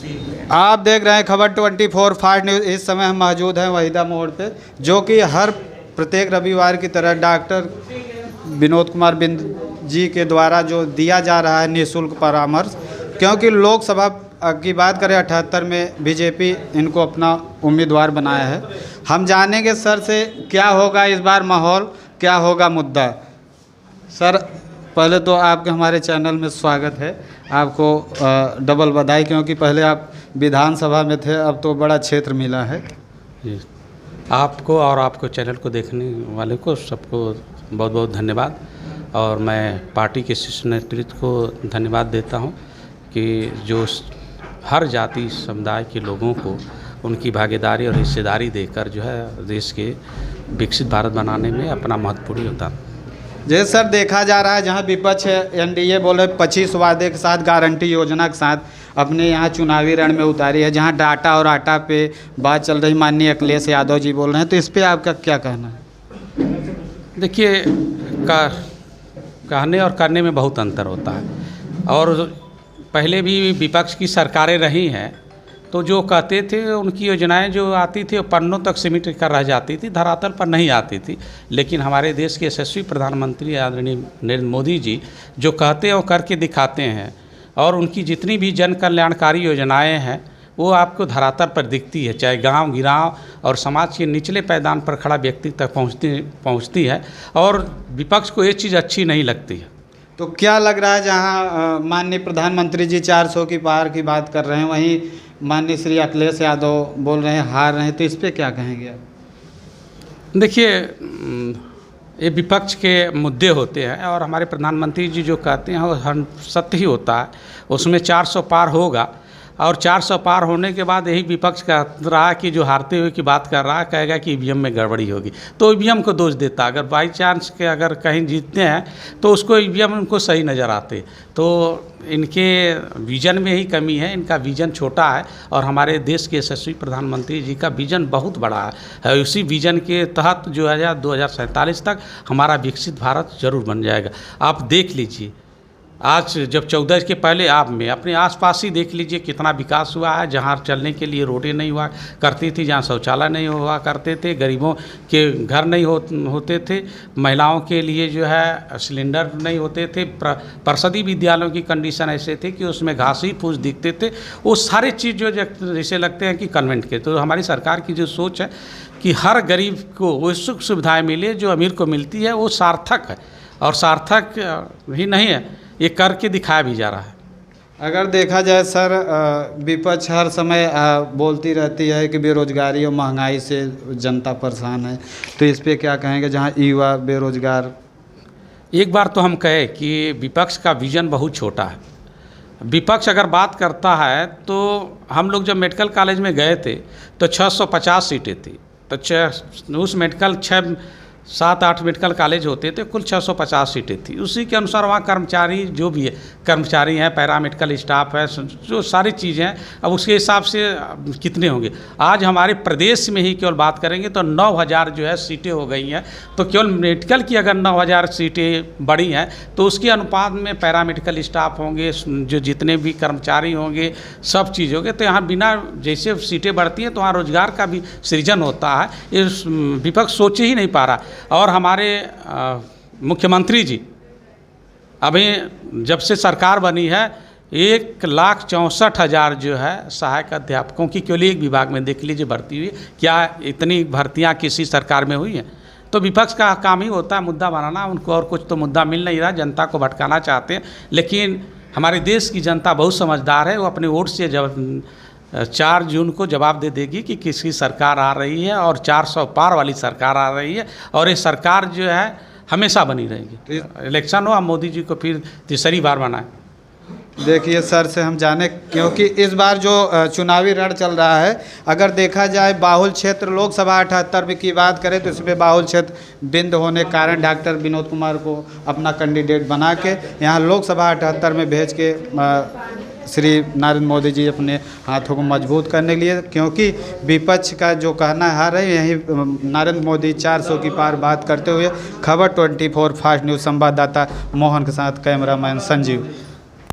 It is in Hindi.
आप देख रहे हैं खबर 24 फास्ट न्यूज़। इस समय हम मौजूद हैं वहीदा मोड़ पे, जो कि हर प्रत्येक रविवार की तरह डॉक्टर विनोद कुमार बिंद जी के द्वारा जो दिया जा रहा है निःशुल्क परामर्श, क्योंकि लोकसभा की बात करें 78 में बीजेपी इनको अपना उम्मीदवार बनाया है। हम जानेंगे सर से क्या होगा इस बार माहौल, क्या होगा मुद्दा। सर पहले तो आपके हमारे चैनल में स्वागत है। आपको डबल बधाई, क्योंकि पहले आप विधानसभा में थे, अब तो बड़ा क्षेत्र मिला है जी। आपको और आपको चैनल को देखने वाले को सबको बहुत बहुत धन्यवाद। और मैं पार्टी के शीर्ष नेतृत्व को धन्यवाद देता हूं कि जो हर जाति समुदाय के लोगों को उनकी भागीदारी और हिस्सेदारी देकर जो है देश के विकसित भारत बनाने में अपना महत्वपूर्ण योगदान। जैसे सर देखा जा रहा है, जहां विपक्ष है एनडीए बोले 25 वादे के साथ, गारंटी योजना के साथ अपने यहाँ चुनावी रण में उतारी है, जहां डाटा और आटा पे बात चल रही, माननीय अखिलेश यादव जी बोल रहे हैं, तो इस पे आपका क्या कहना है? देखिए, कहने और करने में बहुत अंतर होता है। और पहले भी विपक्ष की सरकारें रही हैं, तो जो कहते थे उनकी योजनाएं जो आती थी वो पन्नों तक सीमित कर रह जाती थी, धरातल पर नहीं आती थी। लेकिन हमारे देश के यशस्वी प्रधानमंत्री आदरणीय नरेंद्र मोदी जी जो कहते हैं वो करके दिखाते हैं, और उनकी जितनी भी जन कल्याणकारी योजनाएं हैं वो आपको धरातल पर दिखती है, चाहे गांव गिराव और समाज के निचले पैदान पर खड़ा व्यक्ति तक पहुंचती है। और विपक्ष को ये चीज़ अच्छी नहीं लगती है। तो क्या लग रहा है, जहां माननीय प्रधानमंत्री जी 400 की पार की बात कर रहे हैं, वहीं माननीय श्री अखिलेश यादव बोल रहे हैं हार रहे हैं, तो इस पे क्या कहेंगे आप? देखिए, ये विपक्ष के मुद्दे होते हैं और हमारे प्रधानमंत्री जी जो कहते हैं वो हर सत्य ही होता है। उसमें 400 पार होगा, और 400 पार होने के बाद यही विपक्ष कह रहा है कि जो हारते हुए की बात कर रहा है, कहेगा कि ईवीएम में गड़बड़ी होगी, तो ईवीएम को दोष देता। अगर बाई चांस के अगर कहीं जीतते हैं तो उसको ईवीएम उनको सही नज़र आते। तो इनके विजन में ही कमी है, इनका विजन छोटा है, और हमारे देश के यशस्वी प्रधानमंत्री जी का विजन बहुत बड़ा है। उसी विजन के तहत जो है 2047 तक हमारा विकसित भारत जरूर बन जाएगा। आप देख लीजिए, आज जब 14 के पहले आप में अपने आसपास ही देख लीजिए कितना विकास हुआ है। जहाँ चलने के लिए रोडें नहीं हुआ करती थी, जहाँ शौचालय नहीं हुआ करते थे, गरीबों के घर नहीं होते थे, महिलाओं के लिए जो है सिलेंडर नहीं होते थे, परिषदीय विद्यालयों की कंडीशन ऐसे थे कि उसमें घास ही फूस दिखते थे। वो सारे चीज़ जो जैसे लगते हैं कि कन्वेंट के। तो हमारी सरकार की जो सोच है कि हर गरीब को वो सुख सुविधाएँ मिले जो अमीर को मिलती है, वो सार्थक है। और सार्थक ही नहीं है, ये करके दिखाया भी जा रहा है। अगर देखा जाए सर, विपक्ष हर समय बोलती रहती है कि बेरोजगारी और महंगाई से जनता परेशान है, तो इस पे क्या कहेंगे, जहां युवा बेरोजगार? एक बार तो हम कहे कि विपक्ष का विजन बहुत छोटा है। विपक्ष अगर बात करता है तो हम लोग जब मेडिकल कॉलेज में गए थे तो 650 सीटें थी, तो उस मेडिकल 7-8 मेडिकल कॉलेज होते थे, कुल 650 सीटें थी। उसी के अनुसार वहाँ कर्मचारी जो भी है, कर्मचारी हैं, पैरामेडिकल स्टाफ है, जो सारी चीज़ें हैं, अब उसके हिसाब से कितने होंगे। आज हमारे प्रदेश में ही केवल बात करेंगे तो 9000 जो है सीटें हो गई हैं। तो केवल मेडिकल की अगर 9000 सीटें बढ़ी हैं तो उसके अनुपात में पैरामेडिकल स्टाफ होंगे, जो जितने भी कर्मचारी होंगे, सब चीज़ होंगे। तो यहाँ बिना जैसे सीटें बढ़ती हैं तो वहाँ रोजगार का भी सृजन होता है। ये विपक्ष सोच ही नहीं पा रहा। और हमारे मुख्यमंत्री जी अभी जब से सरकार बनी है 1,64,000 जो है सहायक अध्यापकों की केवल एक विभाग में देख लीजिए भर्ती हुई। क्या इतनी भर्तियां किसी सरकार में हुई हैं? तो विपक्ष का काम ही होता है मुद्दा बनाना। उनको और कुछ तो मुद्दा मिल नहीं रहा, जनता को भटकाना चाहते हैं। लेकिन हमारे देश की जनता बहुत समझदार है, वो अपने वोट से जब 4 जून को जवाब दे देगी कि किसकी सरकार आ रही है, और 400 पार वाली सरकार आ रही है, और ये सरकार जो है हमेशा बनी रहेगी। इलेक्शन हो, हम मोदी जी को फिर तीसरी बार बनाएं। देखिए सर से हम जाने, क्योंकि इस बार जो चुनावी रण चल रहा है, अगर देखा जाए बाहुल क्षेत्र लोकसभा 78 में की बात करें तो इसमें बाहुल क्षेत्र बिंद होने के कारण डॉक्टर विनोद कुमार को अपना कैंडिडेट बना के यहाँ लोकसभा 78 में भेज के श्री नरेंद्र मोदी जी अपने हाथों को मजबूत करने के लिए, क्योंकि विपक्ष का जो कहना है हार है, यही नरेंद्र मोदी 400 की पार बात करते हुए। खबर 24 फास्ट न्यूज़ संवाददाता मोहन के साथ कैमरामैन संजीव।